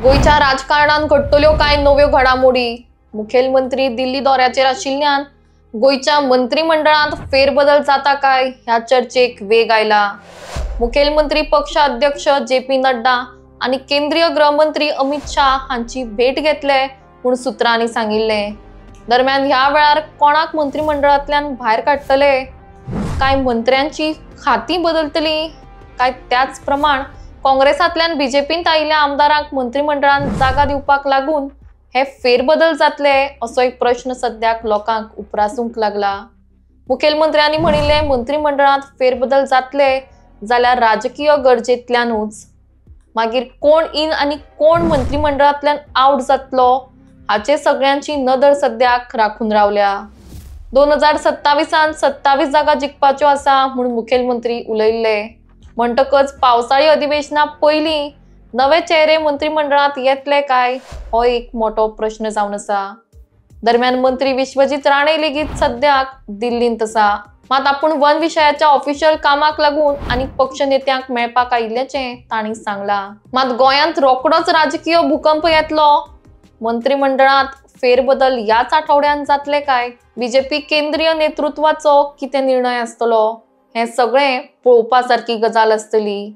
गोयच्या राजकारणात घडटल्यो काय नव्यो घडामोडी। मुखेलमंत्री दिल्ली दौऱ्याचेर आशिल्ल्यान गोयच्या मंत्रिमंडळात फेरबदल जाता काय ह्या चर्चेक वेग आयला। मुखेलमंत्री पक्ष अध्यक्ष जे.पी. नड्डा आणि केंद्रीय गृहमंत्री अमित शाह हांची भेट घेतले म्हूण सुत्रांनी सांगिल्ले। दरम्यान ह्या वेळार कोणाक मंत्रिमंडळांतल्यान भायर काडटले, काय मंत्र्यांची खाती बदलतली, काय त्याच प्रमाण काँग्रेसांतल्यान बीजेपींत आयिल्ल्या आमदारांक मंत्रिमंडळांत जागा दिवपाक लागून हे फेरबदल जातले असो एक प्रश्न सद्याक लोकांक उपरासूंक लागला। मुखेलमंत्र्यांनी म्हणिल्ले मंत्रिमंडळांत फेरबदल जातले जाल्यार राजकीय गरजेंतल्यानूच। मागीर कोण इन आनी कोण मंत्रिमंडळांतल्यान आउट जातलो हाचे सगळ्यांची नदर सद्याक राखून रावल्या। 2027 27 जागा जिखपाच्यो आसा म्हूण मुखेलमंत्री उलयल्ले। म्हणटकच पावसाळी अधिवेशना पयलीं नवे चेहरे मंत्रिमंडळात येतले काय हो एक मोठो प्रश्न जावन आसा। दरम्यान मंत्री विश्वजीत राणे लेगीत सद्याक दिल्लींत आसा। मात आपूण वन विषयाच्या ऑफिशियल कामाक लागून आनी पक्ष नेत्यांक मेळपाक आयिल्ल्याचें तांणी सांगलां। मात गोंयांत रोखडोच राजकीय भूकंप येतलो। मंत्रिमंडळात फेरबदल याच आठवड्यात जातले काय, बीजेपी केंद्रीय नेतृत्वाचो कितें निर्णय आसतलो, हे सगळें पळोवपासारकी गजाल आसतली।